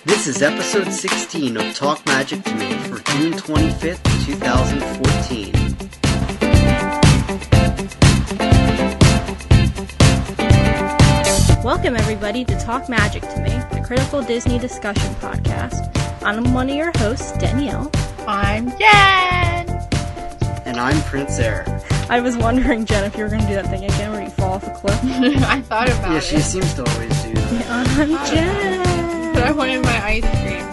This is episode 16 of Talk Magic to Me for June 25th, 2014. Welcome everybody to Talk Magic to Me, the critical Disney discussion podcast. I'm one of your hosts, Danielle. I'm Jen! And I'm Prince Eric. I was wondering, Jen, if you were going to do that thing again where you fall off a cliff. I thought about it. Yeah, she seems to always do that. I'm Jen! But I wanted my ice cream.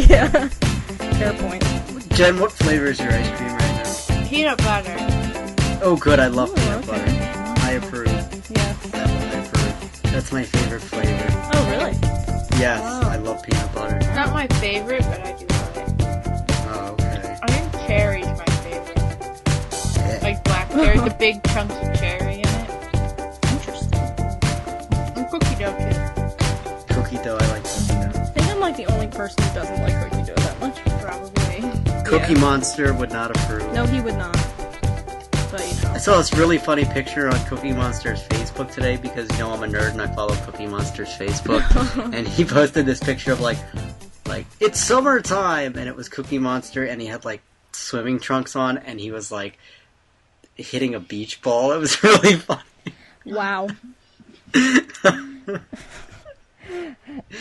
So. Yeah. Fair point. Jen, what flavor is your ice cream right now? Peanut butter. Oh, good. I love peanut okay. butter. I approve. Yeah. That one I approve. That's my favorite flavor. Oh, really? Yes, Wow. I love peanut butter. It's not my favorite, but I do love it. Oh, okay. I think cherry's my favorite. Yeah. Like black cherry, the big chunks of cherry in it. Interesting. And cookie dough too. Cookie dough, I like cookie dough. I think I'm like the only person who doesn't like cookie dough that much. Probably. Cookie Yeah. Monster would not approve. No, he would not. But, you know. I saw this really funny picture on Cookie Monster's Facebook today because, you know, I'm a nerd and I follow Cookie Monster's Facebook. And he posted this picture of, like, it's summertime! And it was Cookie Monster and he had, like, swimming trunks on and he was, like, hitting a beach ball. It was really funny. Wow.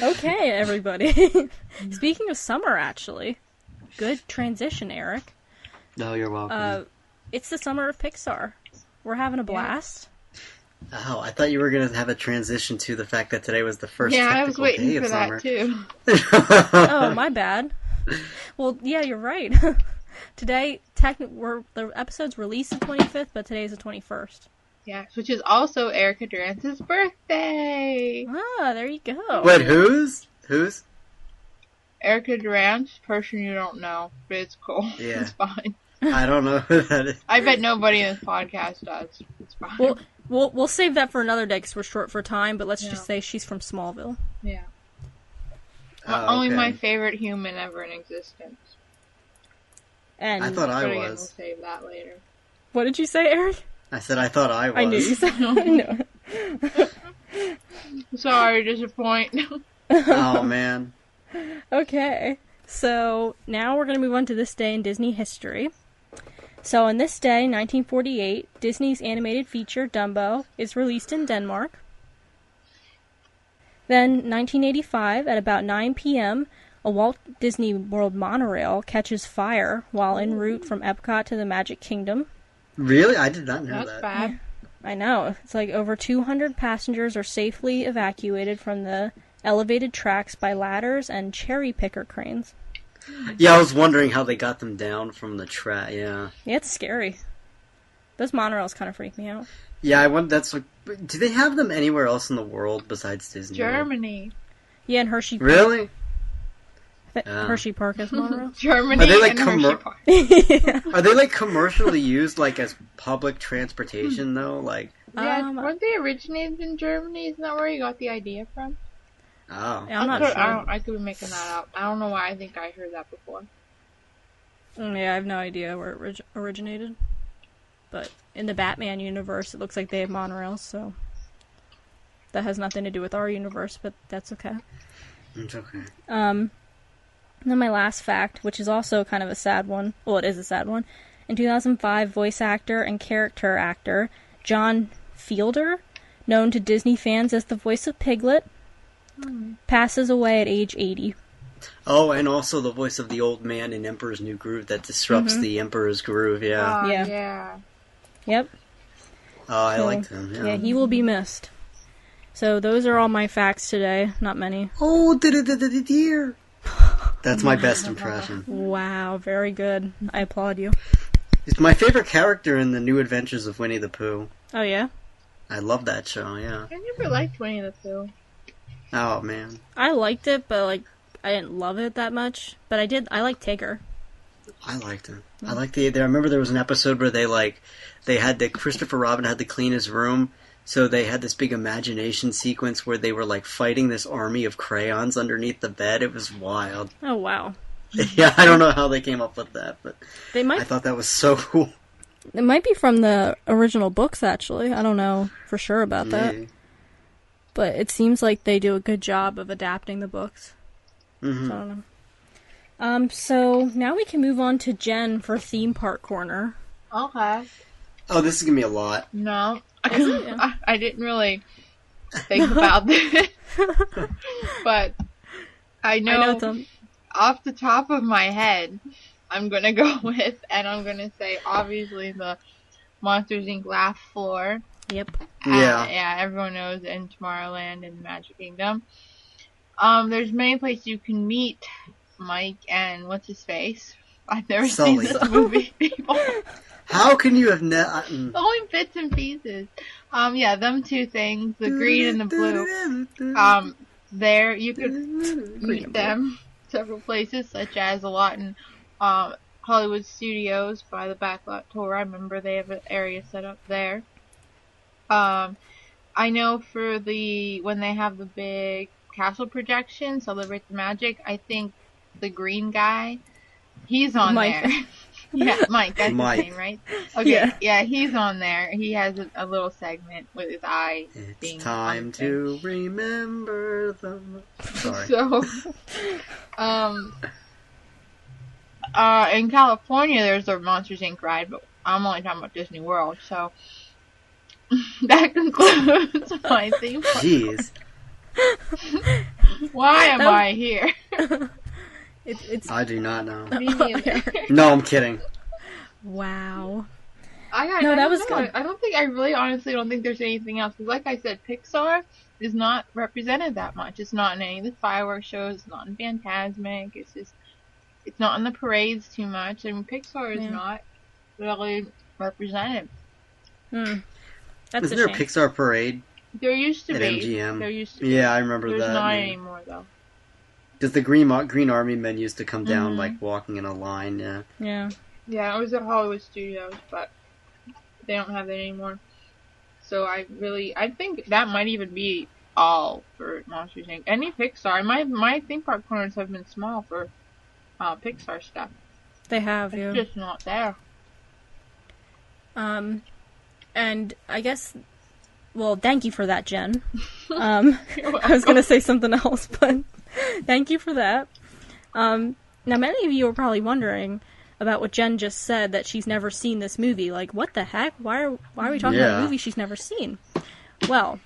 Okay, everybody. Speaking of summer, actually. Good transition, Eric. No, you're welcome. It's the summer of Pixar. We're having a blast. Oh, I thought you were going to have a transition to the fact that today was the first Yeah, I was technical waiting day for of that summer. too. Oh, my bad. Well, yeah, you're right. Today, the episode's released the 25th, but today's the 21st. Yes, which is also Erica Durance's birthday. Ah, there you go. Wait, whose? Erica Durance, person you don't know, but it's cool. Yeah. It's fine. I don't know who that is. I bet nobody in this podcast does. It's fine. We'll save that for another day because we're short for time, but let's Yeah. just say she's from Smallville. Yeah. Oh, Only okay. my favorite human ever in existence. And I thought I But again, we'll was. save that later. what did you say, Eric? I said I thought I was. I knew you said no. Sorry to disappoint. Oh, man. Okay, so now we're going to move on to this day in Disney history. So on this day, 1948, Disney's animated feature, Dumbo, is released in Denmark. Then, 1985, at about 9 p.m., a Walt Disney World monorail catches fire while en route from Epcot to the Magic Kingdom. Really? I did not know That's that. bad. I know. It's like over 200 passengers are safely evacuated from the elevated tracks by ladders and cherry picker cranes. Yeah, I was wondering how they got them down from the track. Yeah. Yeah, it's scary. Those monorails kind of freak me out. Yeah, I wonder. That's like. Do they have them anywhere else in the world besides Disney? Germany. Yeah, and Hershey. Really? Hershey Park has monorails. Germany Are they like and Hershey Park. Yeah. Are they like commercially used like as public transportation though? Like. Yeah, weren't they originated in Germany? Isn't that where you got the idea from? Oh. Yeah, I'm not I sure. I could be making that up. I don't know why I think I heard that before. Yeah, I have no idea where it originated. But in the Batman universe, it looks like they have monorails, so that has nothing to do with our universe, but that's okay. It's okay. Then my last fact, which is also kind of a sad one. Well, it is a sad one. In 2005, voice actor and character actor John Fielder, known to Disney fans as the voice of Piglet, passes away at age 80. Oh, and also the voice of the old man in Emperor's New Groove that disrupts the Emperor's Groove. Yeah. Oh, Yeah. yeah. Yep. Oh, I So, liked him. Yeah, he will be missed. So those are all my facts today. Not many. Oh, dear. That's my best impression. Wow, very good. I applaud you. He's my favorite character in the New Adventures of Winnie the Pooh. Oh, yeah? I love that show, yeah. I never liked Winnie the Pooh. Oh, man. I liked it, but, like, I didn't love it that much. But I liked Tigger. I liked it. I liked I remember there was an episode where Christopher Robin had to clean his room, so they had this big imagination sequence where they were, like, fighting this army of crayons underneath the bed. It was wild. Oh, wow. Yeah, I don't know how they came up with that, but They might I thought that was so cool. It might be from the original books, actually. I don't know for sure about that. Maybe. But it seems like they do a good job of adapting the books. Mm-hmm. So I don't know. So now we can move on to Jen for Theme Park Corner. Okay. Oh, this is gonna be a lot. No. Is it? Yeah. I didn't really think about this. But I know off the top of my head, I'm going to go with, and I'm going to say, obviously, the Monsters, Inc. laugh floor. Yep. Yeah, everyone knows in Tomorrowland and Magic Kingdom. There's many places you can meet Mike and what's-his-face. I've never seen this movie before. How can you have never... Only bits and pieces. Yeah, them two things, the green and the blue. There, you could meet them several places, such as a lot in Hollywood Studios by the Backlot Tour. I remember they have an area set up there. I know for when they have the big castle projection, Celebrate the Magic, I think the green guy, he's on Mike. there. Yeah, Mike, that's Mike. his name, right? Okay, yeah, he's on there. He has a little segment with his eye being It's time to remember them. Sorry. So, in California, there's a Monsters, Inc. ride, but I'm only talking about Disney World, so that concludes my theme park. Jeez. Why am I here? I do not know. Me neither. No, I'm kidding. Wow. That was good. I honestly don't think there's anything else. Because like I said, Pixar is not represented that much. It's not in any of the fireworks shows. It's not in Fantasmic. It's not in the parades too much. I mean, Pixar is not really represented. That's Isn't there a Pixar parade? There used to at be. MGM? There used to be. Yeah, I remember There's that. not anymore, though. Because the Green Army men used to come down, like, walking in a line, yeah. Yeah. Yeah, it was at Hollywood Studios, but they don't have that anymore. So I think that might even be all for Monsters, Inc. Any Pixar. My theme park corners have been small for Pixar stuff. They have, It's just not there. And I guess, well, thank you for that, Jen. I was going to say something else, but thank you for that. Now, many of you are probably wondering about what Jen just said, that she's never seen this movie. Like, what the heck? Why are we talking about a movie she's never seen? Well,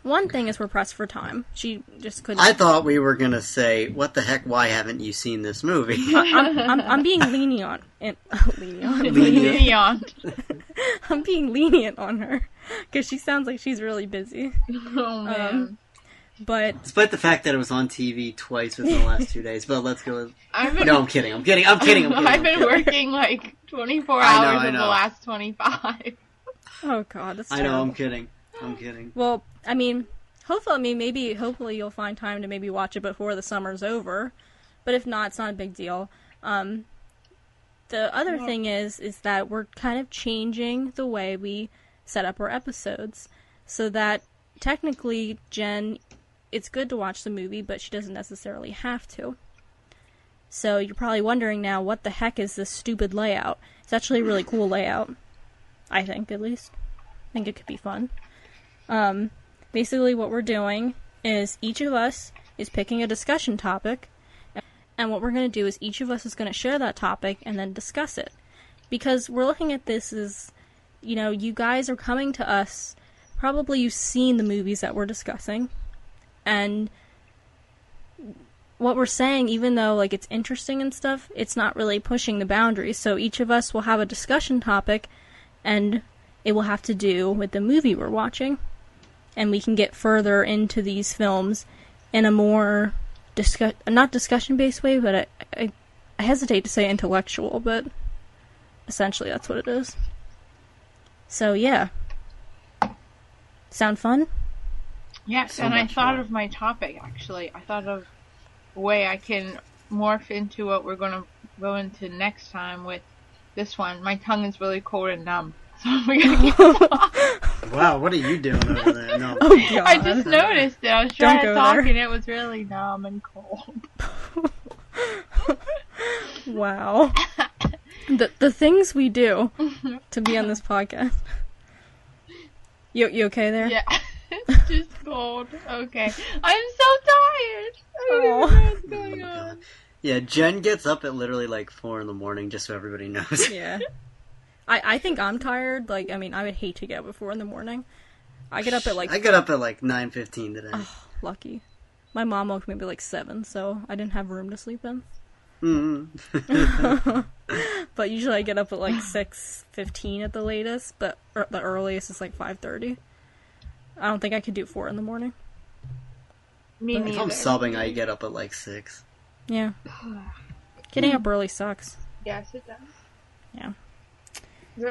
one thing is we're pressed for time. She just couldn't... I thought we were going to say, what the heck, why haven't you seen this movie? I'm being lenient. Lenient. I'm being lenient on her, because she sounds like she's really busy. Oh, man. But despite the fact that it was on TV twice within the last 2 days, but let's go. No, I'm kidding. I've been working like 24 hours in the last 25. Oh God, that's I terrible. know. I'm kidding. Well, I mean, hopefully you'll find time to maybe watch it before the summer's over. But if not, it's not a big deal. The other thing is that we're kind of changing the way we set up our episodes, so that technically, Jen, it's good to watch the movie, but she doesn't necessarily have to. So you're probably wondering now, what the heck is this stupid layout? It's actually a really cool layout. I think, at least. I think it could be fun. Basically what we're doing is each of us is picking a discussion topic, and what we're going to do is each of us is going to share that topic and then discuss it. Because we're looking at this as, you guys are coming to us, probably you've seen the movies that we're discussing, and what we're saying, even though it's interesting and stuff, it's not really pushing the boundaries. So each of us will have a discussion topic, and it will have to do with the movie we're watching, and we can get further into these films in a more not discussion-based way, but I hesitate to say intellectual, but essentially that's what it is. So yeah. Sound fun? Yes, So and I much thought fun. of my topic, actually. I thought of a way I can morph into what we're going to go into next time with this one. My tongue is really cold and numb, so we're going to keep talking. Wow, what are you doing over there? No. Oh God. I just noticed it. I was trying to go talk, there. and it was really numb and cold. Wow. The things we do to be on this podcast. You okay there? Yeah, it's just cold. cold. Okay. I'm so tired. I don't even know what's going on. Yeah, Jen gets up at literally like 4 in the morning, just so everybody knows. Yeah. I think I'm tired. Like, I mean, I would hate to get up at 4 in the morning. I get up at like... I got up at like 9:15 today. Oh, lucky. My mom woke me up at like 7, so I didn't have room to sleep in. Mm-hmm. But usually I get up at like 6:15 at the latest, but the earliest is like 5:30. I don't think I could do 4 in the morning. Me neither. If I'm subbing, I get up at like 6. Yeah. Getting up early sucks. Yes, it does. Yeah.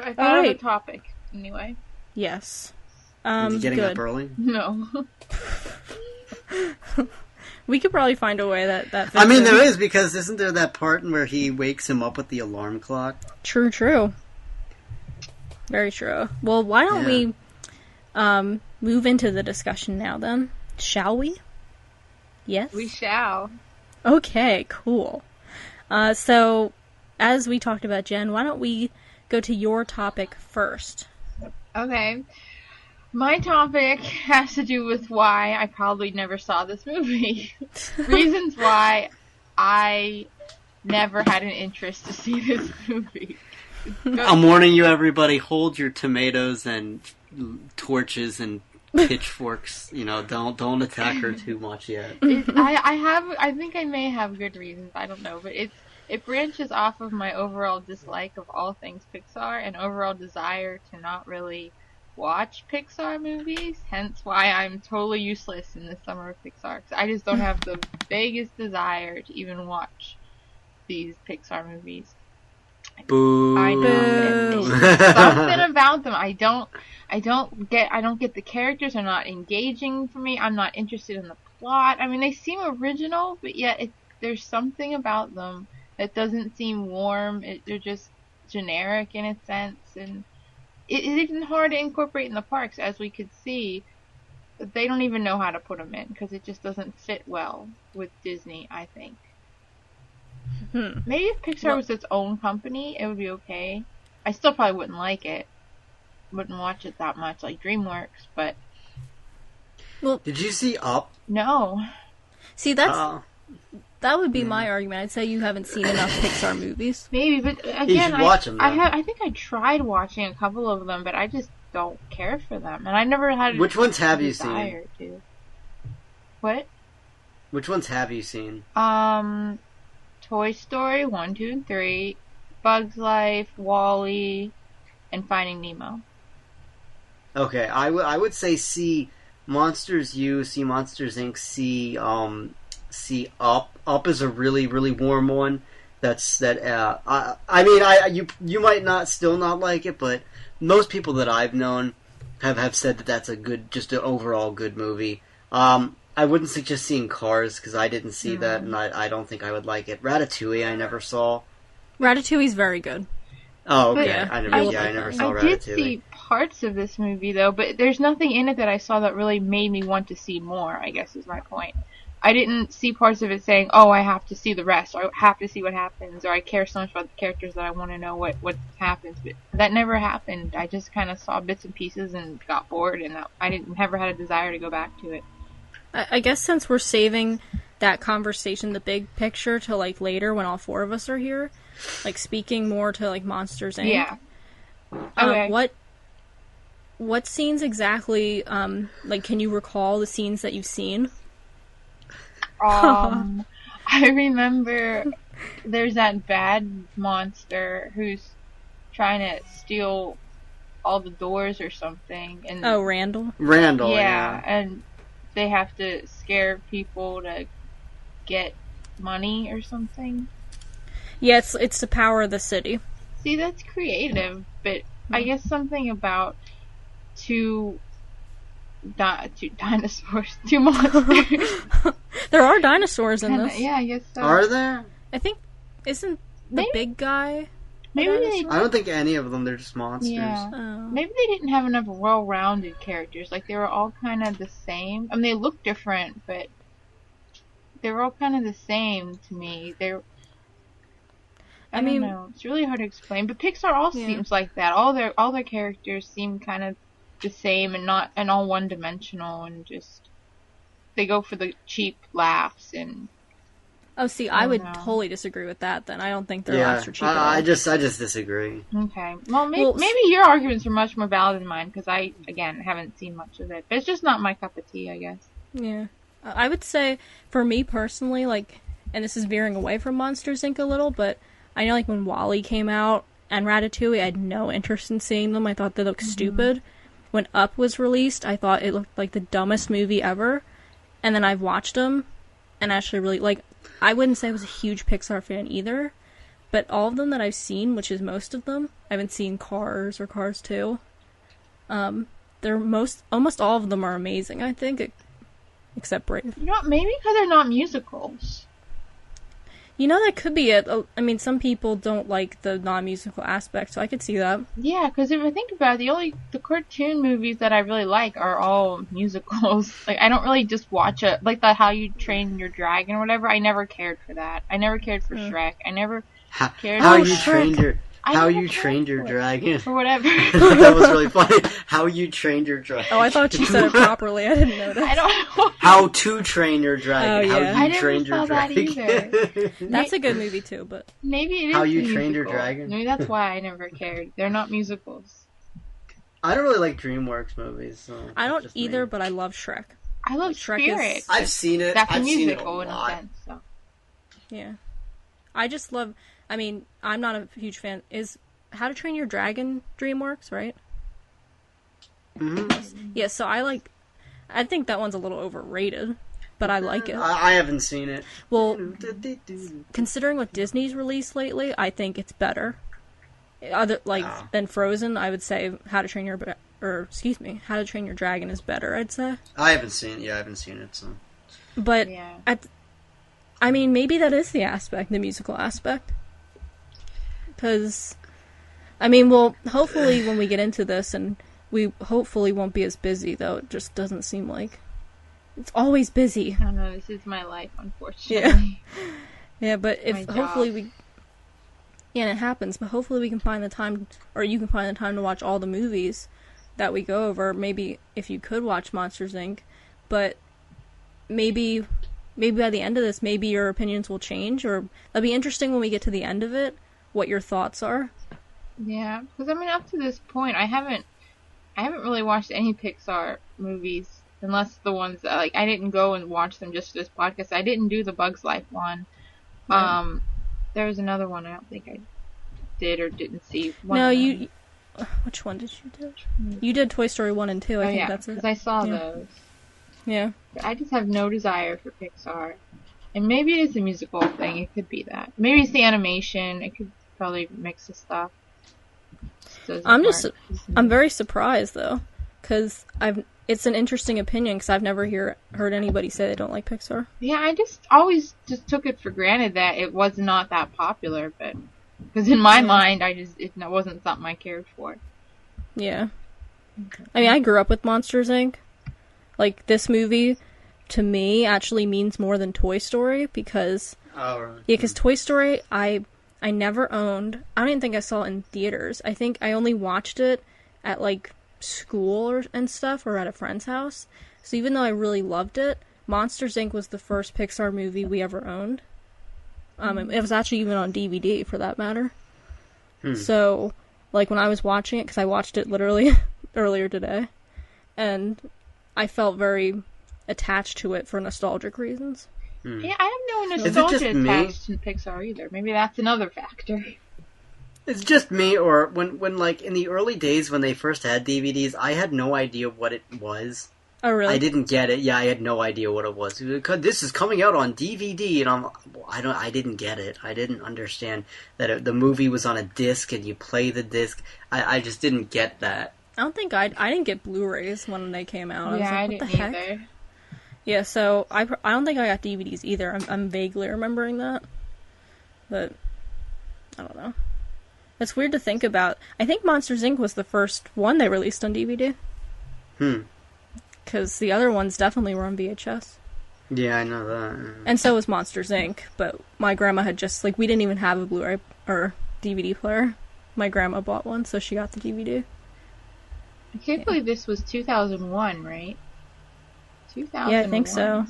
I thought of a topic, anyway. Yes. Is he getting good. up early? No. We could probably find a way that fits I mean, in. there is, because isn't there that part where he wakes him up with the alarm clock? True. Very true. Well, why don't we move into the discussion now, then? Shall we? Yes? We shall. Okay, cool. So, as we talked about, Jen, why don't we go to your topic first? Okay. My topic has to do with why I probably never saw this movie. Reasons why I never had an interest to see this movie. I'm warning you, everybody, hold your tomatoes and torches and pitchforks. You know, don't attack her too much yet. I think I may have good reasons, I don't know, but it branches off of my overall dislike of all things Pixar and overall desire to not really watch Pixar movies, hence why I'm totally useless in the summer of Pixar. 'Cause I just don't have the vaguest desire to even watch these Pixar movies. Boo. I know. It's something about them. I don't get the characters are not engaging for me. I'm not interested in the plot. I mean, they seem original, but yet there's something about them that doesn't seem warm. They're just generic in a sense, and it's even hard to incorporate in the parks, as we could see. They don't even know how to put them in because it just doesn't fit well with Disney, I think. Maybe if Pixar was its own company, it would be okay. I still probably wouldn't like it. Wouldn't watch it that much like DreamWorks, but... Well, did you see Up? No. See, that would be my argument. I'd say you haven't seen enough Pixar movies. Maybe, but again, you should watch them, I think I tried watching a couple of them, but I just don't care for them, and I never had. Which ones have you seen? To. What? Which ones have you seen? Toy Story 1, 2, and 3, Bug's Life, WALL-E, and Finding Nemo. Okay, I would say see Monsters U, see Monsters Inc., see Up. Up is a really, really warm one. You might still not like it, but most people that I've known have said that that's a good, just an overall good movie. I wouldn't suggest seeing Cars because I didn't see that, and I don't think I would like it. Ratatouille I never saw. Ratatouille's very good. Oh, okay. Yeah. I never saw Ratatouille. I did see parts of this movie though, but there's nothing in it that I saw that really made me want to see more, I guess is my point. I didn't see parts of it saying, oh, I have to see the rest, or I have to see what happens, or I care so much about the characters that I want to know what happens. But that never happened. I just kind of saw bits and pieces and got bored, and I never had a desire to go back to it. I guess since we're saving that conversation, the big picture, to like later when all four of us are here, like speaking more to like Monsters Inc. Yeah. Okay. What scenes exactly? Like, can you recall the scenes that you've seen? I remember there's that bad monster who's trying to steal all the doors or something. And Randall. Randall, yeah, and they have to scare people to get money or something. Yeah, it's the power of the city. See, that's creative, but I guess something about two dinosaurs, two monsters. There are dinosaurs in this. Yeah, I guess so. Are there? I think, isn't the big guy? Maybe I don't think any of them. They're just monsters. Yeah. Oh. Maybe they didn't have enough well-rounded characters. Like, they were all kind of the same. I mean, they look different, but they were all kind of the same to me. I don't know. It's really hard to explain. But Pixar also seems like that. All their characters seem kind of the same and all one-dimensional and just... they go for the cheap laughs and. Oh, see, I would totally disagree with that. Then I don't think their laughs are cheap at all. I just disagree. Okay, well, maybe your arguments are much more valid than mine because I, again, haven't seen much of it. But it's just not my cup of tea, I guess. Yeah, I would say for me personally, like, and this is veering away from Monsters Inc. a little, but I know like when WALL-E came out and Ratatouille, I had no interest in seeing them. I thought they looked stupid. When Up was released, I thought it looked like the dumbest movie ever, and then I've watched them and actually really like. I wouldn't say I was a huge Pixar fan either, but all of them that I've seen, which is most of them, I haven't seen Cars or Cars 2. Almost all of them are amazing, I think, except Brave. You know, maybe because they're not musicals. You know, that could be it. I mean, some people don't like the non-musical aspect, so I could see that. Yeah, because if I think about it, the cartoon movies that I really like are all musicals. Like, I don't really just watch like the How You Train Your Dragon or whatever. I never cared for that. I never cared for Shrek. I never cared for Shrek. How You Trained Your Dragon. Or whatever. That was really funny. How You Trained Your Dragon. Oh, I thought you said it properly. I didn't notice. I don't know. How to Train Your Dragon. Oh, yeah. How You Trained Your Dragon. That either. That's a good movie, too, but... Maybe it is How You Trained Your Dragon. Maybe that's why I never cared. They're not musicals. I don't really like DreamWorks movies. So I don't either, but I love Shrek. I love Shrek Spirit. I've seen it. That's I've a musical seen it in a sense. So. Yeah. I just love... I mean, I'm not a huge fan. Is How to Train Your Dragon DreamWorks, right? Mm-hmm. Yeah, so I think that one's a little overrated, but I like it. I haven't seen it. Well, considering what Disney's released lately, I think it's better. Than Frozen, I would say How to Train Your Dragon is better, I'd say. I haven't seen it. Yeah, I haven't seen it, so. But, I mean, maybe that is the musical aspect. Because, I mean, well, hopefully when we get into this, and we hopefully won't be as busy, though it just doesn't seem like. It's always busy. I don't know, this is my life, unfortunately. Yeah, but if hopefully we... Yeah, and it happens, but hopefully we can find the time, or you can find the time to watch all the movies that we go over. Maybe if you could watch Monsters, Inc., but maybe by the end of this, maybe your opinions will change, or it'll be interesting when we get to the end of it, what your thoughts are. Yeah, because I mean, up to this point, I haven't really watched any Pixar movies, unless the ones that, like, I didn't go and watch them just for this podcast. I didn't do the Bugs Life one. Right. There was another one I don't think I did or didn't see. Which one did you do? You did Toy Story 1 and 2, I think that's it. Because I saw those. Yeah. But I just have no desire for Pixar. And maybe it is a musical thing. It could be that. Maybe it's the animation. It could probably mix the stuff. I'm very surprised, though. Because it's an interesting opinion, because I've never heard anybody say they don't like Pixar. Yeah, I just always just took it for granted that it was not that popular, but because in my mind, it wasn't something I cared for. Yeah. Okay. I mean, I grew up with Monsters, Inc. Like, this movie, to me, actually means more than Toy Story, because... Oh, right. Yeah, because Toy Story, I never owned... I don't even think I saw it in theaters. I think I only watched it at, like, school and stuff, or at a friend's house. So even though I really loved it, Monsters, Inc. was the first Pixar movie we ever owned. It was actually even on DVD, for that matter. So, like, when I was watching it, because I watched it literally earlier today, and I felt very attached to it for nostalgic reasons. Yeah, I have no nostalgia attached to Pixar either. Maybe that's another factor. It's just me, or when like, in the early days when they first had DVDs, I had no idea what it was. Oh, really? I didn't get it. Yeah, I had no idea what it was. This is coming out on DVD, and I didn't get it. I didn't understand that the movie was on a disc, and you play the disc. I just didn't get that. I don't think I didn't get Blu-rays when they came out. I didn't either. Yeah, so I don't think I got DVDs either. I'm vaguely remembering that, but I don't know. It's weird to think about. I think Monsters, Inc. was the first one they released on DVD. Because the other ones definitely were on VHS. Yeah, I know that. And so was Monsters, Inc. But my grandma had just, like, we didn't even have a Blu-ray or DVD player. My grandma bought one, so she got the DVD. I can't believe this was 2001, right? 2001. Yeah, I think so.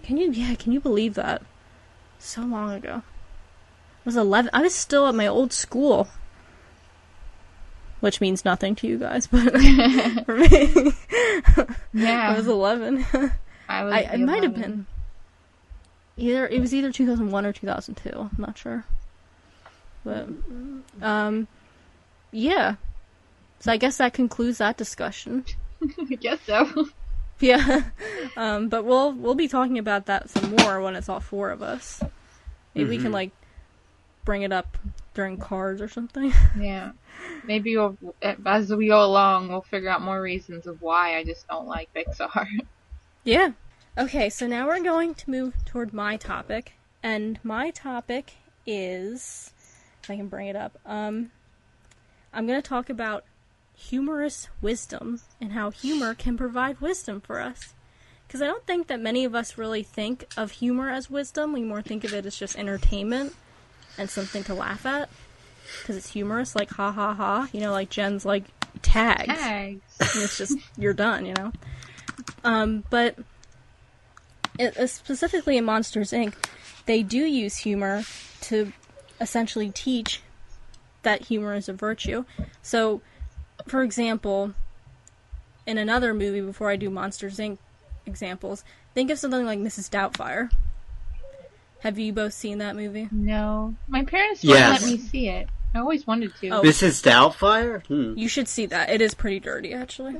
Can you believe that? So long ago. I was 11. I was still at my old school. Which means nothing to you guys, but for me, yeah, I was 11. I might have been it was either 2001 or 2002. I'm not sure, but yeah. So I guess that concludes that discussion. I guess so. Yeah, but we'll be talking about that some more when it's all four of us. Maybe we can like bring it up during cards or something. Yeah. Maybe as we go along, we'll figure out more reasons of why I just don't like Pixar. Yeah. Okay, so now we're going to move toward my topic. And my topic is, if I can bring it up, I'm going to talk about humorous wisdom and how humor can provide wisdom for us. Because I don't think that many of us really think of humor as wisdom. We more think of it as just entertainment and something to laugh at. Because it's humorous, like ha ha ha. You know, like Jen's like tags. Tags. And it's just, you're done, you know? But specifically in Monsters, Inc., they do use humor to essentially teach that humor is a virtue. So, for example, in another movie, before I do Monsters, Inc. examples, think of something like Mrs. Doubtfire. Have you both seen that movie? No. My parents wouldn't let me see it. I always wanted to. Oh. Mrs. Doubtfire? You should see that. It is pretty dirty, actually.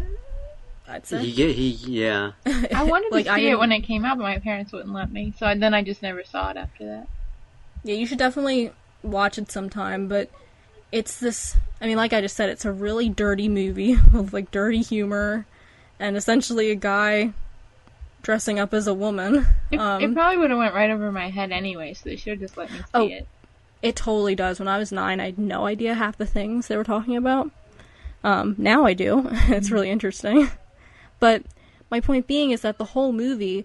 I'd say. Yeah. I wanted to see it when it came out, but my parents wouldn't let me. So then I just never saw it after that. Yeah, you should definitely watch it sometime, but it's this... I mean, like I just said, it's a really dirty movie with, like, dirty humor, and essentially a guy dressing up as a woman. It probably would have went right over my head anyway, so they should have just let me see it. It totally does. When I was 9, I had no idea half the things they were talking about. Now I do. It's really interesting. But my point being is that the whole movie,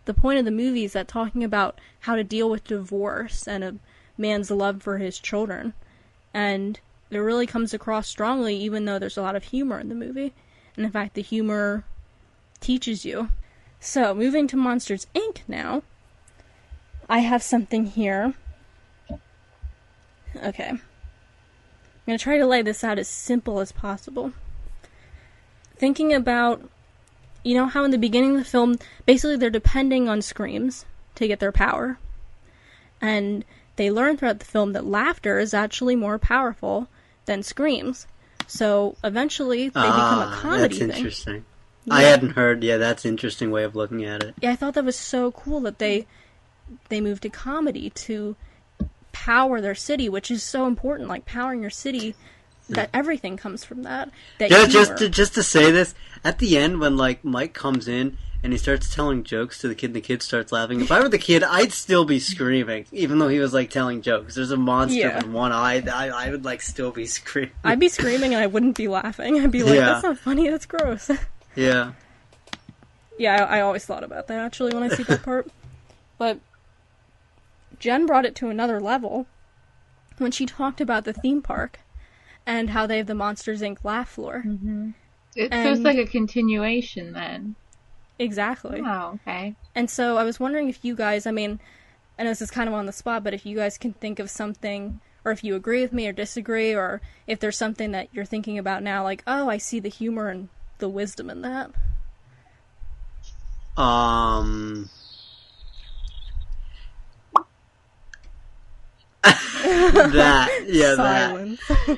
the point of the movie is that talking about how to deal with divorce and a man's love for his children. And it really comes across strongly, even though there's a lot of humor in the movie. And in fact, the humor teaches you. So, moving to Monsters, Inc. now, I have something here. Okay. I'm going to try to lay this out as simple as possible. Thinking about, you know how in the beginning of the film, basically they're depending on screams to get their power. And they learn throughout the film that laughter is actually more powerful than screams. So eventually they become a comedy thing. That's interesting. Yeah. I hadn't heard, that's an interesting way of looking at it. Yeah, I thought that was so cool that they moved to comedy to power their city, which is so important, like powering your city, that everything comes from that. Just to say this, at the end when like Mike comes in and he starts telling jokes to the kid and the kid starts laughing, if I were the kid, I'd still be screaming, even though he was like telling jokes. There's a monster with one eye, I would like still be screaming. I'd be screaming and I wouldn't be laughing. I'd be like, that's not funny, that's gross. Yeah. Yeah, I always thought about that actually when I see that part. But Jen brought it to another level when she talked about the theme park and how they have the Monsters, Inc. laugh floor. Mm-hmm. So it's like a continuation then. Exactly. Oh, okay. And so I was wondering if you guys, I mean, I know this is kind of on the spot, but if you guys can think of something, or if you agree with me or disagree, or if there's something that you're thinking about now, like, oh, I see the humor and the wisdom in that. Silence.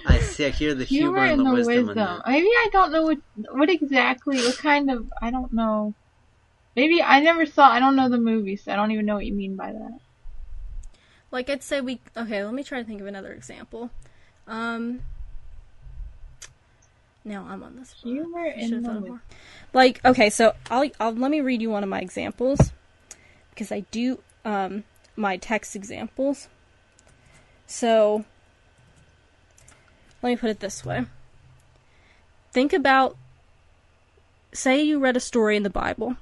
I hear the humor and the wisdom. Maybe I don't know what exactly, what kind of, I don't know. Maybe I don't know the movie, so I don't even know what you mean by that. Like, I'd say okay, let me try to think of another example. Now I'm on this one. Humor in the wisdom. Like, okay, so I'll let me read you one of my examples, because I do, my text examples. So, let me put it this way. Think about, say you read a story in the Bible,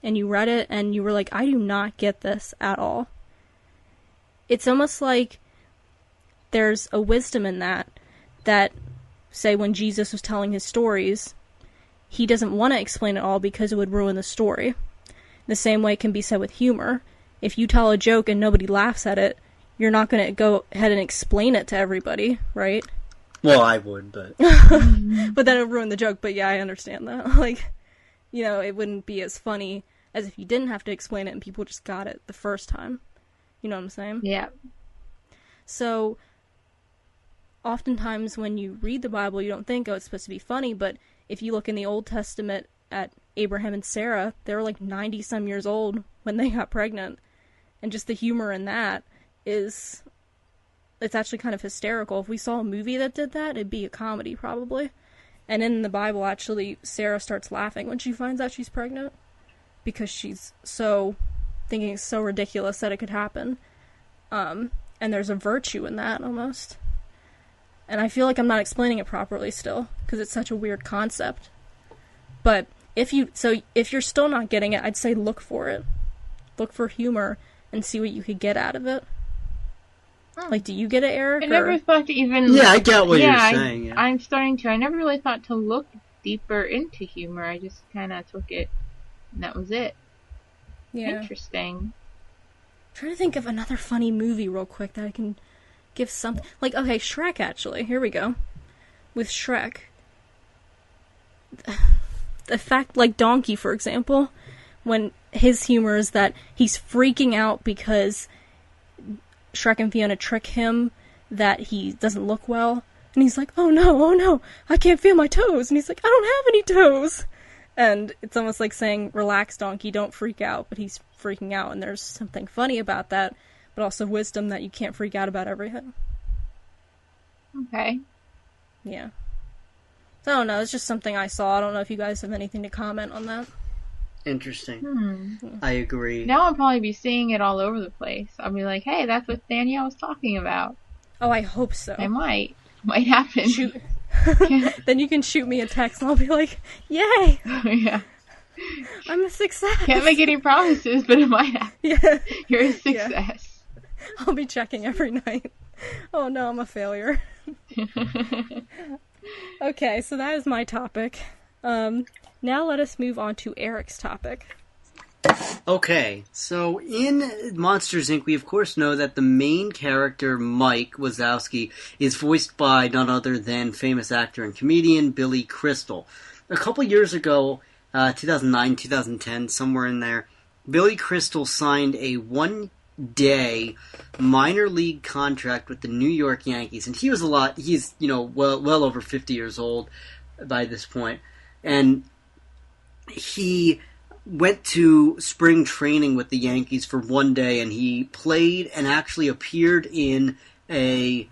and you read it, and you were like, I do not get this at all. It's almost like there's a wisdom in that, say when Jesus was telling his stories, he doesn't want to explain it all because it would ruin the story. The same way can be said with humor. If you tell a joke and nobody laughs at it, you're not going to go ahead and explain it to everybody, right? Well, I would, but... But then it would ruin the joke, but yeah, I understand that. Like, you know, it wouldn't be as funny as if you didn't have to explain it and people just got it the first time. You know what I'm saying? Yeah. So, oftentimes when you read the Bible, you don't think, oh, it's supposed to be funny, but if you look in the Old Testament at Abraham and Sarah, they were like 90-some years old when they got pregnant. And just the humor in that is... It's actually kind of hysterical. If we saw a movie that did that, it'd be a comedy, probably. And in the Bible, actually, Sarah starts laughing when she finds out she's pregnant. Because she's thinking it's so ridiculous that it could happen. And there's a virtue in that, almost. And I feel like I'm not explaining it properly still, because it's such a weird concept. But if you're still not getting it, I'd say look for it. Look for humor and see what you could get out of it. Like, do you get it, Eric? I never thought to even... Yeah, I get what you're saying. Yeah. I'm starting to. I never really thought to look deeper into humor. I just kind of took it, and that was it. Yeah. Interesting. I'm trying to think of another funny movie real quick that I can give something... Like, okay, Shrek, actually. Here we go. With Shrek. The fact, like Donkey, for example, when his humor is that he's freaking out because... Shrek and Fiona trick him that he doesn't look well, and he's like, oh no, I can't feel my toes, and he's like, I don't have any toes, and it's almost like saying, relax, Donkey, don't freak out, but he's freaking out, and there's something funny about that, but also wisdom that you can't freak out about everything. Okay. Yeah. So I don't know, it's just something I saw. I don't know if you guys have anything to comment on that. Interesting. I agree. Now I'll probably be seeing it all over the place. I'll be like, hey, that's what Danielle was talking about. Oh, I hope so. It might happen. Shoot. Then you can shoot me a text and I'll be like, yay! Yeah. I'm a success. Can't make any promises, but it might happen. Yeah. You're a success. Yeah. I'll be checking every night. Oh no, I'm a failure. Okay, so that is my topic. Now let us move on to Eric's topic. Okay, so in Monsters, Inc., we of course know that the main character, Mike Wazowski, is voiced by none other than famous actor and comedian Billy Crystal. A couple years ago, 2009, 2010, somewhere in there, Billy Crystal signed a one-day minor league contract with the New York Yankees, and he's well over 50 years old by this point, and he went to spring training with the Yankees for one day, and he played and actually appeared in a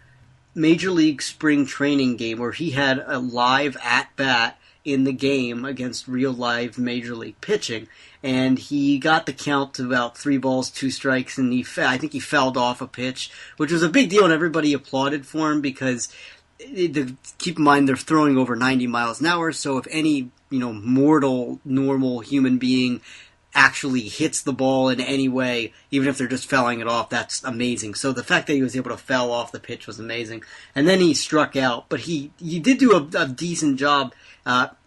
Major League spring training game where he had a live at-bat in the game against real live Major League pitching. And he got the count to about 3 balls, 2 strikes, and I think he fouled off a pitch, which was a big deal, and everybody applauded for him because... keep in mind they're throwing over 90 miles an hour, so if any mortal, normal human being actually hits the ball in any way, even if they're just fouling it off, that's amazing. So the fact that he was able to foul off the pitch was amazing. And then he struck out, but he did do a decent job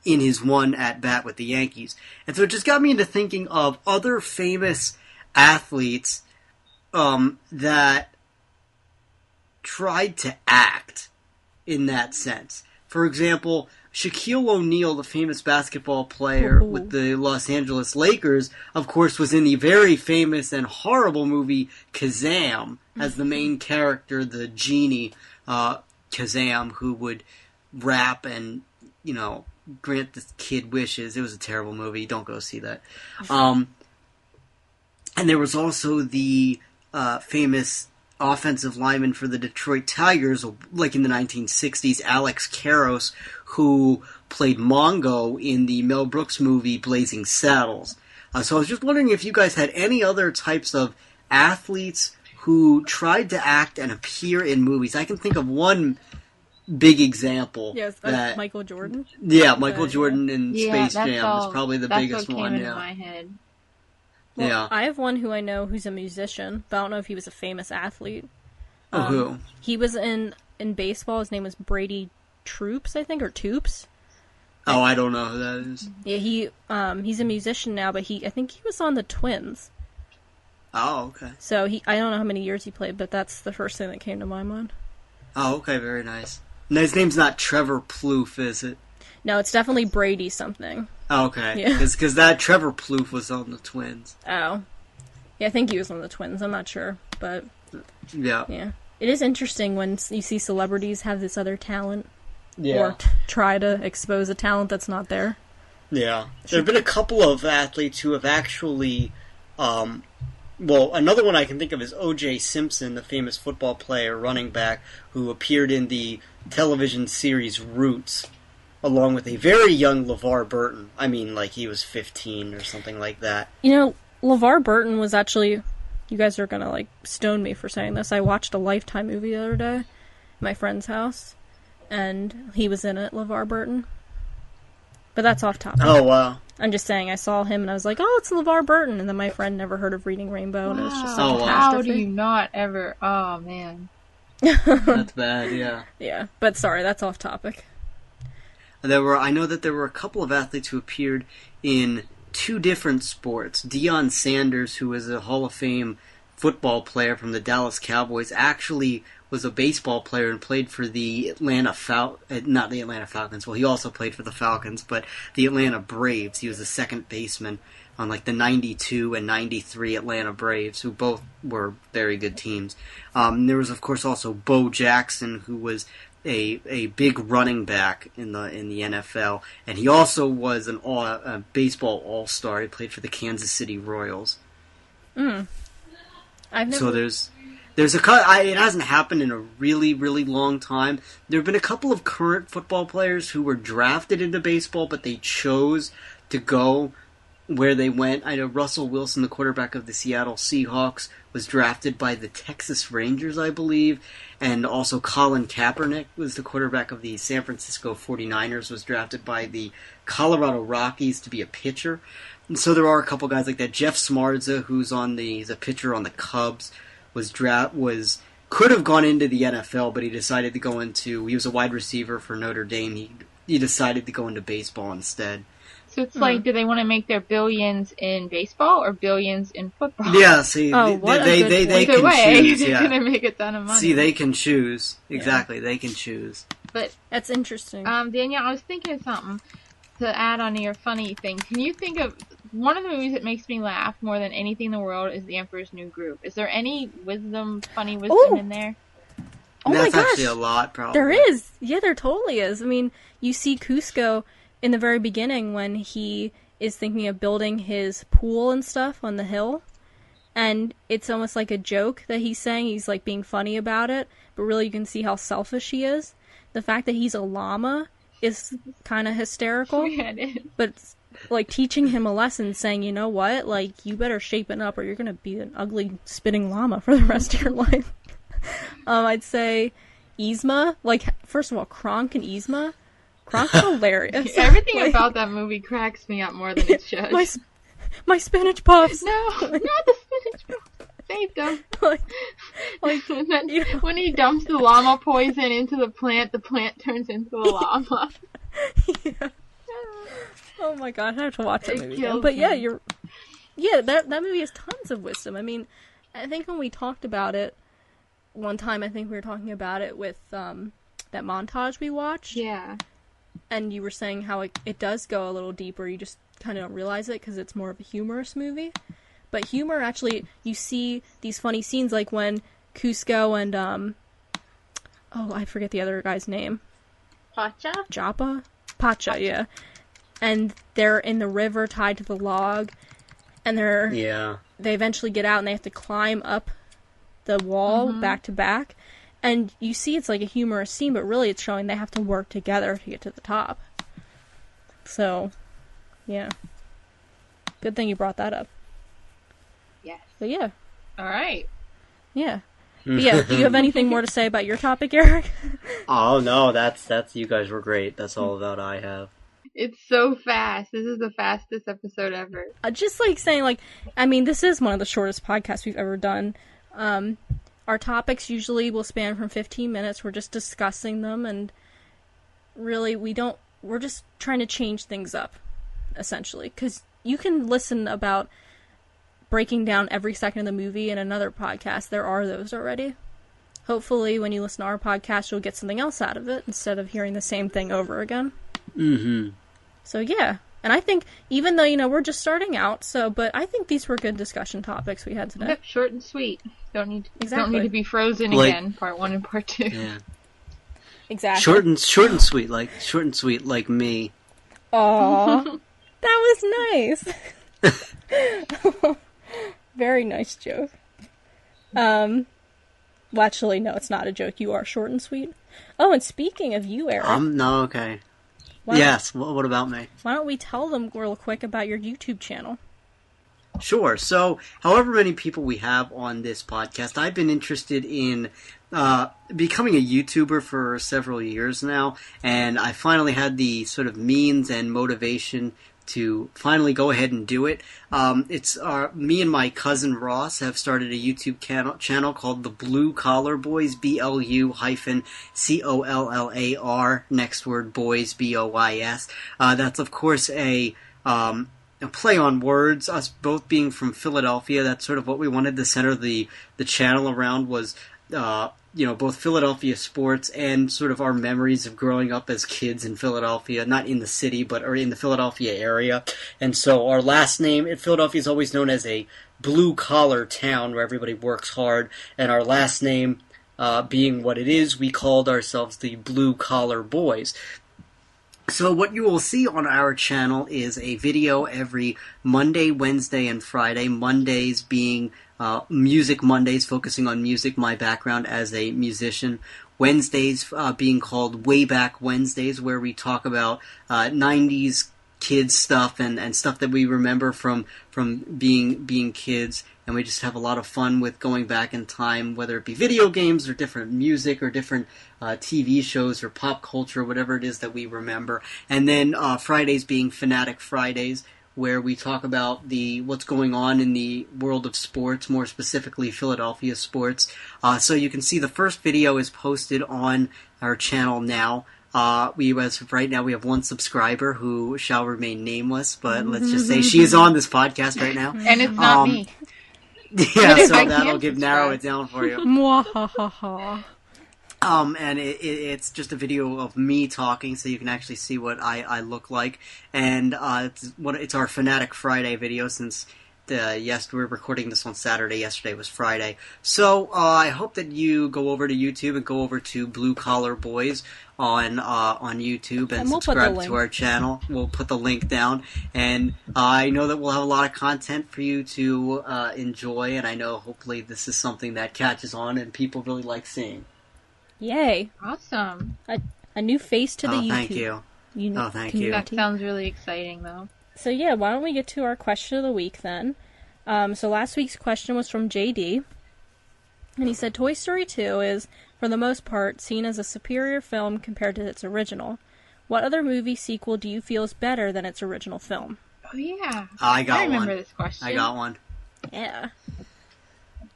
in his one at-bat with the Yankees. And so it just got me into thinking of other famous athletes that tried to act in that sense. For example, Shaquille O'Neal, the famous basketball player with the Los Angeles Lakers, of course, was in the very famous and horrible movie Kazam as the main character, the genie Kazam, who would rap and, grant this kid wishes. It was a terrible movie. Don't go see that. And there was also the famous offensive lineman for the Detroit Tigers, like in the 1960s, Alex Karros, who played Mongo in the Mel Brooks movie Blazing Saddles. So I was just wondering if you guys had any other types of athletes who tried to act and appear in movies. I can think of one big example. Yes, Michael Jordan. Yeah, Michael Jordan in Space Jam is probably the biggest one. That's what came into my head. Well, yeah. I have one who I know who's a musician, but I don't know if he was a famous athlete. Who? He was in baseball. His name was Brady Troops, I think, or Toops. Oh, I don't know who that is. Yeah, he's a musician now, but I think he was on the Twins. Oh, okay. So I don't know how many years he played, but that's the first thing that came to my mind. Oh, okay, very nice. No, his name's not Trevor Plouffe, is it? No, it's definitely Brady something. Oh, okay. Yeah. Because that Trevor Plouffe was on the Twins. Oh. Yeah, I think he was on the Twins. I'm not sure, but... Yeah. Yeah. It is interesting when you see celebrities have this other talent. Yeah. Or try to expose a talent that's not there. Yeah. There have been a couple of athletes who have actually... well, another one I can think of is O.J. Simpson, the famous football player, running back, who appeared in the television series Roots, along with a very young LeVar Burton. I mean, like, he was 15 or something like that. You know, LeVar Burton was actually... You guys are gonna, like, stone me for saying this. I watched a Lifetime movie the other day at my friend's house, and he was in it, LeVar Burton. But that's off topic. Oh, wow. I'm just saying, I saw him and I was like, oh, it's LeVar Burton. And then my friend never heard of Reading Rainbow, and it was just such a catastrophe. How do you not ever... Oh, man. That's bad, yeah. Yeah, but sorry, that's off topic. I know that there were a couple of athletes who appeared in 2 different sports. Deion Sanders, who is a Hall of Fame football player from the Dallas Cowboys, actually was a baseball player and played for the not the Atlanta Falcons. Well, he also played for the Falcons, but the Atlanta Braves. He was a second baseman on like the 92 and 93 Atlanta Braves, who both were very good teams. There was, of course, also Bo Jackson, who was a big running back in the NFL, and he also was a baseball all-star. He played for the Kansas City Royals. So there's it hasn't happened in a really, really long time. There have been a couple of current football players who were drafted into baseball, but they chose to go where they went. I know Russell Wilson, the quarterback of the Seattle Seahawks, was drafted by the Texas Rangers, I believe. And also Colin Kaepernick was the quarterback of the San Francisco 49ers, was drafted by the Colorado Rockies to be a pitcher. And so there are a couple guys like that. Jeff Smarza, who's he's a pitcher on the Cubs, could have gone into the NFL, but he decided to he was a wide receiver for Notre Dame. He decided to go into baseball instead. So it's like, do they want to make their billions in baseball or billions in football? Yeah, see, they can choose. They're Yeah. going to make a ton of money. See, they can choose. Exactly, yeah. They can choose. But that's interesting. Danielle, I was thinking of something to add on to your funny thing. Can you think of one of the movies that makes me laugh more than anything in the world is The Emperor's New Groove. Is there any funny wisdom in there? Oh That's my gosh. actually a lot, probably. There is. Yeah, there totally is. I mean, you see Cusco in the very beginning when he is thinking of building his pool and stuff on the hill. And it's almost like a joke that he's saying. He's like being funny about it. But really you can see how selfish he is. The fact that he's a llama is kind of hysterical. Yeah, it is. But it's like teaching him a lesson, saying, you know what? Like, you better shape it up or you're going to be an ugly spitting llama for the rest of your life. I'd say Yzma. Like, first of all, Kronk and Yzma. Kronk's hilarious. Everything about that movie cracks me up more than it should. My spinach puffs. No, not the spinach puffs. Save them. And then when he dumps the llama poison into the plant turns into a llama. Yeah. Oh my god, I have to watch that movie again. But yeah, that movie has tons of wisdom. I mean, I think when we talked about it one time, I think we were talking about it with that montage we watched. Yeah. And you were saying how it does go a little deeper. You just kind of don't realize it because it's more of a humorous movie. But humor, actually, you see these funny scenes like when Cusco and, I forget the other guy's name. Pacha? Japa? Pacha, yeah. And they're in the river tied to the log. And they eventually get out and they have to climb up the wall back to back. And you see it's like a humorous scene, but really it's showing they have to work together to get to the top. So, yeah. Good thing you brought that up. Yes. But yeah. All right. Yeah. But yeah, do you have anything more to say about your topic, Eric? Oh, no, that's you guys were great. That's all that I have. It's so fast. This is the fastest episode ever. Just like saying, like, I mean, this is one of the shortest podcasts we've ever done. Our topics usually will span from 15 minutes. We're just discussing them, and really, we don't we're just trying to change things up, essentially. Because you can listen about breaking down every second of the movie in another podcast. There are those already. Hopefully, when you listen to our podcast, you'll get something else out of it instead of hearing the same thing over again. Mm-hmm. So, yeah. And I think, even though, we're just starting out, but I think these were good discussion topics we had today. Yep, short and sweet. Don't need to be frozen again, part 1 and part 2. Yeah. Exactly. Short and sweet, like me. Aww. That was nice. Very nice joke. Well, actually, no, it's not a joke. You are short and sweet. Oh, and speaking of you, Eric. No, okay. Yes, what about me? Why don't we tell them real quick about your YouTube channel? Sure. So, however many people we have on this podcast, I've been interested in becoming a YouTuber for several years now, and I finally had the sort of means and motivation to finally go ahead and do it. It's me and my cousin Ross have started a YouTube channel called The Blue Collar Boys, BLU-COLLAR, next word boys, BOYS. That's of course a play on words, us both being from Philadelphia. That's sort of what we wanted to center the channel around, was both Philadelphia sports and sort of our memories of growing up as kids in Philadelphia, not in the city, or in the Philadelphia area. And so our last name in Philadelphia is always known as a blue-collar town where everybody works hard, and our last name being what it is, we called ourselves the Blue Collar Boys. So what you will see on our channel is a video every Monday, Wednesday, and Friday. Mondays being Music Mondays, focusing on music, my background as a musician. Wednesdays being called Way Back Wednesdays, where we talk about 90s kids stuff and stuff that we remember from being kids. And we just have a lot of fun with going back in time, whether it be video games or different music or different TV shows or pop culture, whatever it is that we remember. And then Fridays being Fanatic Fridays, where we talk about what's going on in the world of sports, more specifically Philadelphia sports. So you can see the first video is posted on our channel now. As of right now, we have one subscriber who shall remain nameless, but let's just say she is on this podcast right now. And it's not me. Yeah, so that'll narrow it down for you. And it's just a video of me talking, so you can actually see what I look like. And it's our Fanatic Friday video, since we're recording this on Saturday. Yesterday was Friday. So I hope that you go over to YouTube and go over to Blue Collar Boys on YouTube and we'll subscribe to our channel. We'll put the link down, and I know that we'll have a lot of content for you to enjoy, and I know hopefully this is something that catches on and people really like seeing. Yay! Awesome. A new face to the YouTube. Thank you. Thank you. That sounds really exciting, though. So yeah, why don't we get to our question of the week then? So last week's question was from JD, and he said Toy Story 2 is, for the most part, seen as a superior film compared to its original. What other movie sequel do you feel is better than its original film? Oh yeah, I remember this question. I got one. Yeah.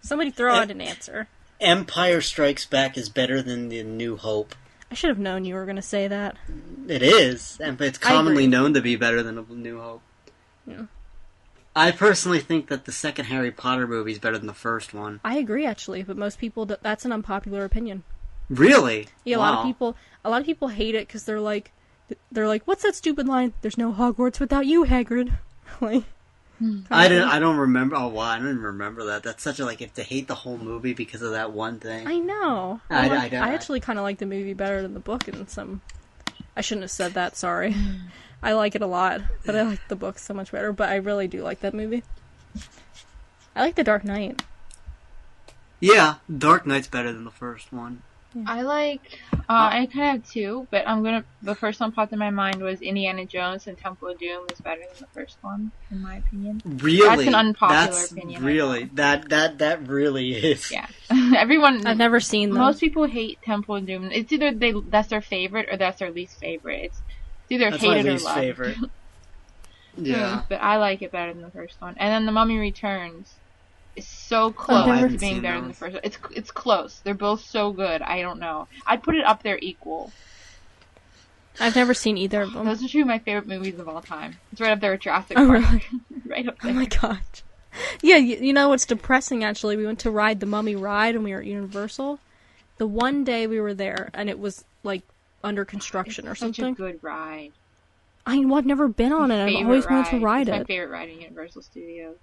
Somebody throw out an answer. Empire Strikes Back is better than The New Hope. I should have known you were going to say that. It is, and it's commonly known to be better than A New Hope. Yeah. I personally think that the second Harry Potter movie is better than the first one. I agree, actually, but most people, that's an unpopular opinion. Really? Yeah, wow. a lot of people hate it because they're like, what's that stupid line? There's no Hogwarts without you, Hagrid. Like, I don't remember. Oh, wow, I don't even remember that. That's such a, like, if to hate the whole movie because of that one thing. I know. I actually kind of like the movie better than the book in some... I shouldn't have said that, sorry. I like it a lot, but I like the book so much better, but I really do like that movie. I like The Dark Knight. Yeah, Dark Knight's better than the first one. Yeah. I like, I kind of have two, but the first one popped in my mind was Indiana Jones and Temple of Doom is better than the first one, in my opinion. Really? That's an unpopular opinion. Really? That really is. Yeah. Everyone... I've never seen them. Most people hate Temple of Doom. It's either that's their favorite or that's their least favorite. It's either that's hated my or least loved. favorite. Yeah. But I like it better than the first one. And then The Mummy Returns is so close to being better than the first one. It's close. They're both so good. I don't know. I'd put it up there equal. I've never seen either of them. Those are two of my favorite movies of all time. It's right up there with Jurassic Oh, Park. really? Right up there. Oh my gosh. Yeah, you know what's depressing, actually? We went to ride the Mummy ride when we were at Universal. The one day we were there, and it was, like, under construction or something. It's such a good ride. I've never been on it. I've always wanted to ride it. It's my favorite ride in Universal Studios.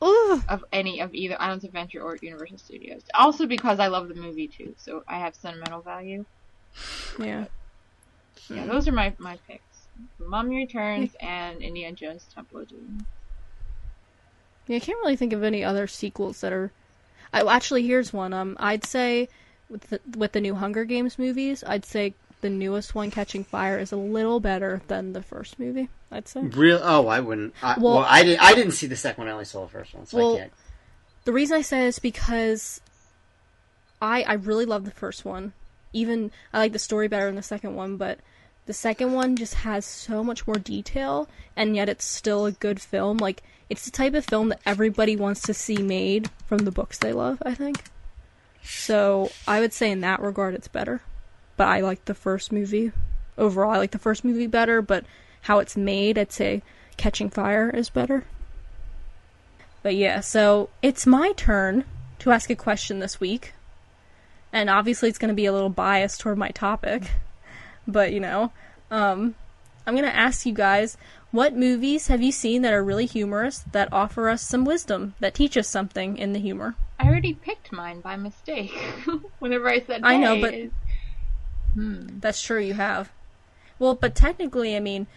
Ugh. Of either Islands Adventure or Universal Studios. Also because I love the movie, too, so I have sentimental value. Yeah. Yeah, those are my picks. Mummy Returns and Indiana Jones Temple of Doom. Yeah, I can't really think of any other sequels that are... actually, here's one. I'd say, with the new Hunger Games movies, I'd say the newest one, Catching Fire, is a little better than the first movie, I'd say. Real? Oh, I wouldn't. I didn't see the second one. I only saw the first one, so I can't. The reason I say is because I really love the first one. Even, I like the story better than the second one, but the second one just has so much more detail, and yet it's still a good film. Like, it's the type of film that everybody wants to see made from the books they love, I think. So, I would say in that regard it's better. But I like the first movie. Overall, I like the first movie better, but how it's made, I'd say Catching Fire is better. But yeah, so it's my turn to ask a question this week. And obviously it's going to be a little biased toward my topic. But, I'm going to ask you guys, what movies have you seen that are really humorous, that offer us some wisdom, that teach us something in the humor? I already picked mine by mistake. Whenever I said I know, but... That's true, you have. Well, but technically, I mean,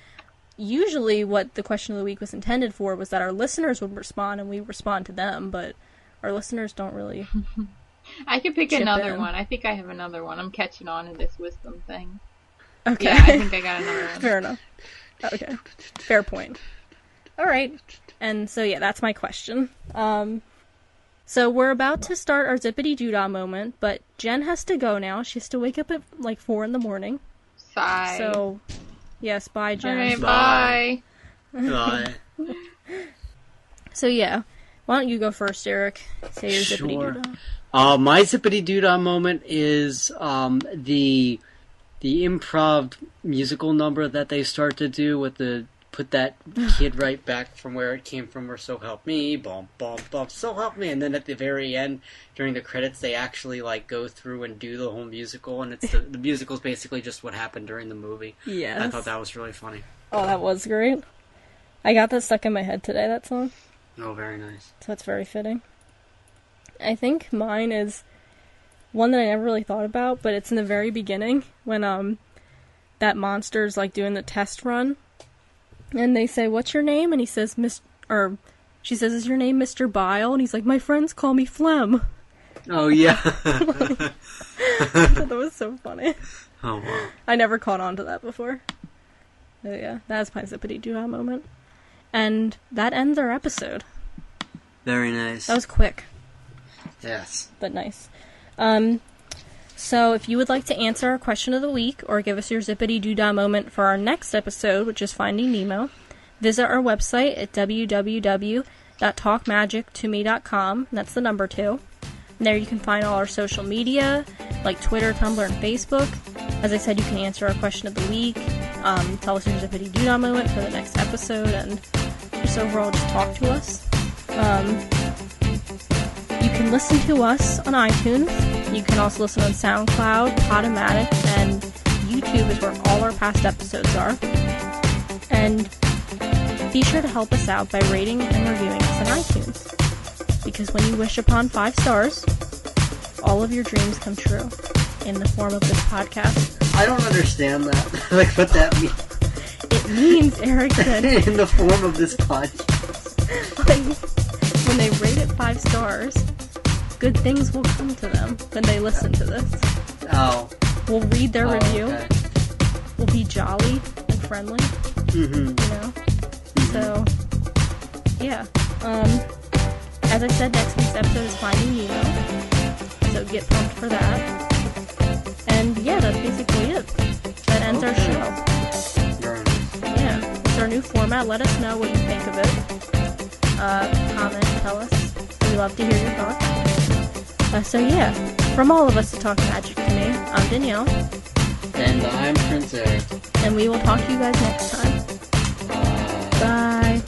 usually what the question of the week was intended for was that our listeners would respond and we respond to them, but our listeners don't really... I could pick another one. I think I have another one. I'm catching on to this wisdom thing. Okay. Yeah, I think I got another one. Fair enough. Okay. Fair point. Alright. And so, yeah, that's my question. So we're about to start our zippity-doo-dah moment, but Jen has to go now. She has to wake up at, 4 in the morning. Sigh. So, yes, bye, Jen. Alright, bye. Bye. So, yeah. Why don't you go first, Eric? Say your zippity-doo-dah. My zippity-doo-dah moment is the improv musical number that they start to do with put that kid right back from where it came from, or so help me, bum, bum, bum, so help me. And then at the very end, during the credits, they actually, go through and do the whole musical, and it's the musical's basically just what happened during the movie. Yes. I thought that was really funny. Oh, that was great. I got that stuck in my head today, that song. Oh, very nice. So it's very fitting. I think mine is one that I never really thought about, but it's in the very beginning, when, that monster's, doing the test run. And they say, "What's your name?" And he says, she says, "Is your name Mr. Bile?" And he's like, "My friends call me Phlegm." Oh, yeah. I thought that was so funny. Oh, wow. I never caught on to that before. So yeah, that's my zippity-doo-dah moment. And that ends our episode. Very nice. That was quick. Yes. But nice. So if you would like to answer our question of the week, or give us your zippity-doo-dah moment for our next episode, which is Finding Nemo, visit our website at www.talkmagictome.com, and that's the number 2. And there you can find all our social media, like Twitter, Tumblr, and Facebook. As I said, you can answer our question of the week, tell us your zippity-doo-dah moment for the next episode, and just overall just talk to us. You can listen to us on iTunes. You can also listen on SoundCloud, Podomatic, and YouTube is where all our past episodes are. And be sure to help us out by rating and reviewing us on iTunes. Because when you wish upon 5 stars, all of your dreams come true in the form of this podcast. I don't understand that. What that means. It means, Eric, that... in the form of this podcast. When they rate it 5 stars... good things will come to them when they listen to this. Oh. We'll read their review. Okay. We'll be jolly and friendly. Mm-hmm. So, yeah. As I said, next week's episode is Finding Nemo. So get pumped for that. And yeah, that's basically it. That ends our show. Very nice. Yeah. It's our new format. Let us know what you think of it. Comment, tell us. We love to hear your thoughts. So yeah, from all of us to Talk Magic to Me, I'm Danielle. And I'm Prince Eric. And we will talk to you guys next time. Bye.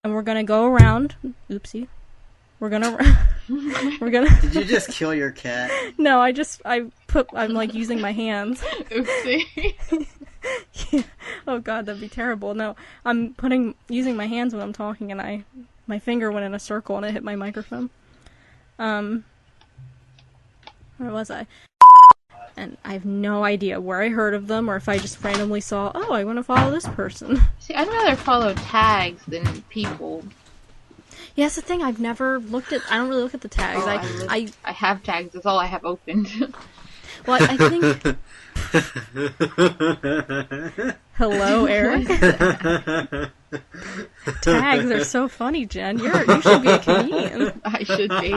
And we're gonna go around. Oopsie. We're gonna. Did you just kill your cat? No, I'm like using my hands. Oopsie. Yeah. Oh god, that'd be terrible. No, I'm using my hands when I'm talking, and my finger went in a circle and it hit my microphone. Where was I? And I have no idea where I heard of them or if I just randomly saw, oh, I want to follow this person. See, I'd rather follow tags than people. Yeah, that's the thing. I don't really look at the tags. I have tags. That's all I have opened. Well, I think... Hello, Eric. Tags are so funny, Jen. You should be a comedian. I should be.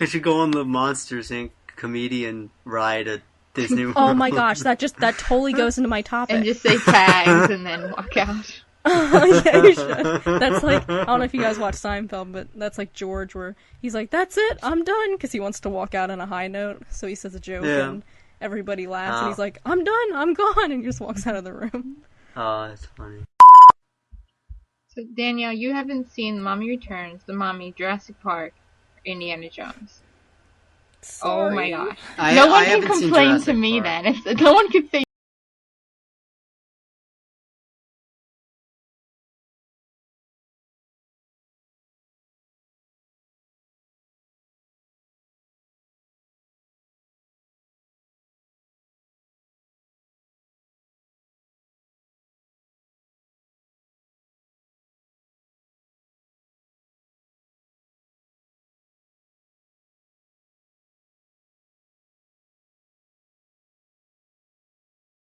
I should go on the Monsters Inc. comedian ride at Disney World. Oh my gosh, that totally goes into my topic. And just say tags and then walk out. Oh, yeah, you should. That's like, I don't know if you guys watch Seinfeld, but that's like George, where he's like, that's it, I'm done, because he wants to walk out on a high note, so he says a joke, and everybody laughs, and he's like, I'm done, I'm gone, and he just walks out of the room. Oh, that's funny. So, Danielle, you haven't seen Mommy Returns, The Mommy, Jurassic Park, or Indiana Jones. Sorry. Oh my gosh. No one can complain to me then. No one can say